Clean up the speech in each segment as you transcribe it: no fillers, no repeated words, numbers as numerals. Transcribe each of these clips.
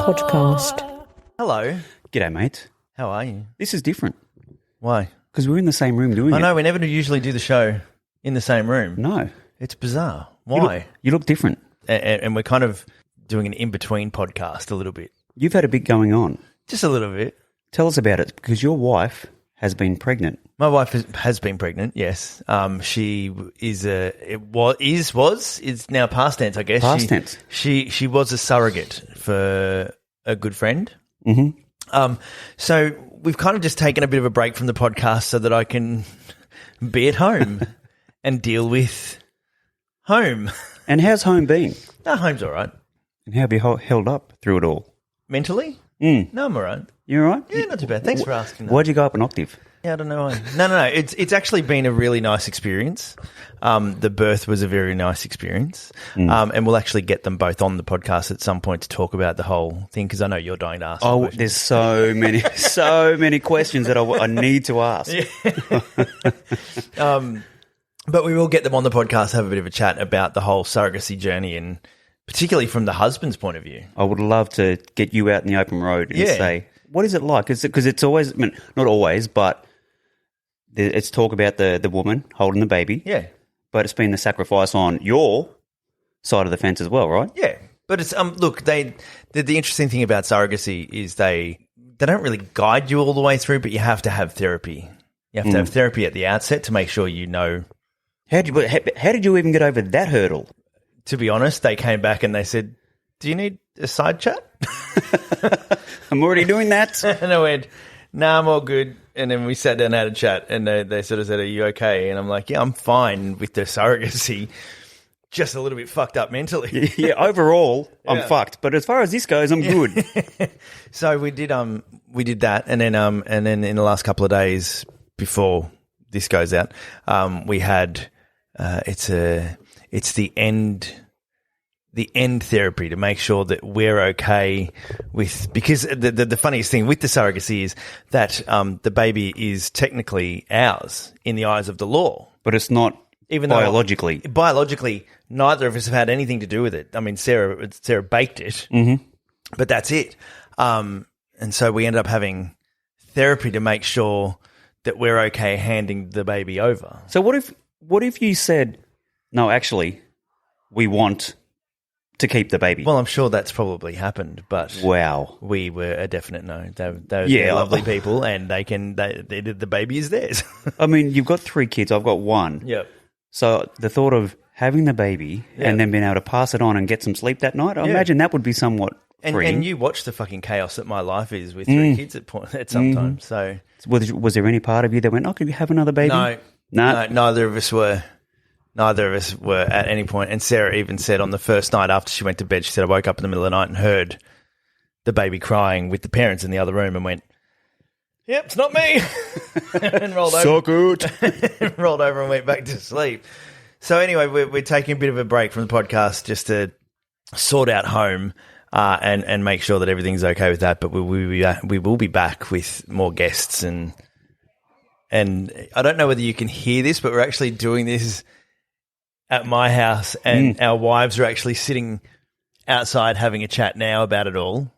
podcast. Hello. G'day, mate. How are you? This is different Why? because we're in the same room doing it. I know, we never usually do the show in the same room. No. It's bizarre. Why? You look different. And we're kind of doing an in-between podcast a little bit. You've had a bit going on. Just a little bit. Tell us about it because your wife has been pregnant. My wife has been pregnant, yes. She is now past tense, I guess. Past tense. She was a surrogate for a good friend. Mm-hmm. So we've kind of just taken a bit of a break from the podcast so that I can be at home and deal with home. And how's home been? No, home's all right. And how have you held up through it all? Mentally? Mm. No, I'm all right. You all right? Yeah, not too bad. Thanks for asking that. Why'd you go up an octave? Yeah, I don't know. No. It's actually been a really nice experience. The birth was a very nice experience. And we'll actually get them both on the podcast at some point to talk about the whole thing because I know you're dying to ask. Oh, there's so many questions that I need to ask. Yeah. But we will get them on the podcast, have a bit of a chat about the whole surrogacy journey and particularly from the husband's point of view. I would love to get you out in the open road and say, what is it like? Because it's always, I mean, not always, but it's talk about the woman holding the baby. Yeah. But it's been the sacrifice on your side of the fence as well, right? Yeah. But it's look, the interesting thing about surrogacy is they don't really guide you all the way through, but you have to have therapy. You have to have therapy at the outset to make sure you know. How did you even get over that hurdle? To be honest, they came back and they said, "Do you need a side chat?" I'm already doing that. And I went, "Nah, I'm all good." And then we sat down and had a chat, and they sort of said, "Are you okay?" And I'm like, "Yeah, I'm fine with the surrogacy, just a little bit fucked up mentally." Yeah, overall, I'm fucked, but as far as this goes, I'm good. So we did that, and then in the last couple of days before this goes out, we had it's the end therapy to make sure that we're okay with, because the funniest thing with the surrogacy is that the baby is technically ours in the eyes of the law. But it's not Even biologically. Biologically, neither of us have had anything to do with it. I mean, Sarah baked it, but that's it. And so we ended up having therapy to make sure that we're okay handing the baby over. So what if you said, no, actually, we want to keep the baby? Well, I'm sure that's probably happened, but wow, we were a definite no. They're lovely people, and the baby is theirs. I mean, you've got 3 kids. I've got 1. Yep. So the thought of having the baby and then being able to pass it on and get some sleep that night, I imagine that would be somewhat freeing. And you watch the fucking chaos that my life is with 3 kids at some time. So was there any part of you that went, "Oh, could we have another baby"? No, neither of us were. Neither of us were at any point. And Sarah even said on the first night after she went to bed, she said, "I woke up in the middle of the night and heard the baby crying with the parents in the other room and went, 'Yep, it's not me.'" And rolled over. So good. Rolled over and went back to sleep. So anyway, we're taking a bit of a break from the podcast just to sort out home and make sure that everything's okay with that. But we will be back with more guests and I don't know whether you can hear this, but we're actually doing this at my house, and our wives are actually sitting outside having a chat now about it all.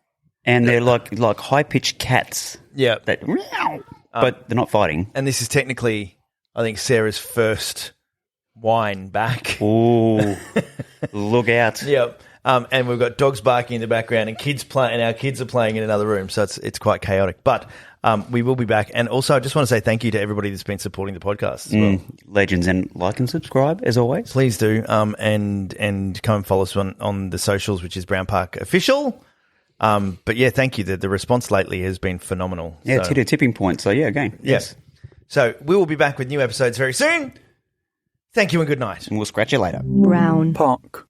And they're like high-pitched cats. Yeah. That meow, but they're not fighting. And this is technically, I think, Sarah's first wine back. Ooh, look out. Yep. And we've got dogs barking in the background and kids playing, and our kids are playing in another room, so it's quite chaotic. But we will be back. And also, I just want to say thank you to everybody that's been supporting the podcast as well. Legends, and like and subscribe, as always. Please do. And come and follow us on the socials, which is Brown Park Official. But yeah, thank you. The response lately has been phenomenal. Yeah, it's hit a tipping point. So yeah, again. Yes. So we will be back with new episodes very soon. Thank you and good night. And we'll scratch you later. Brown Park.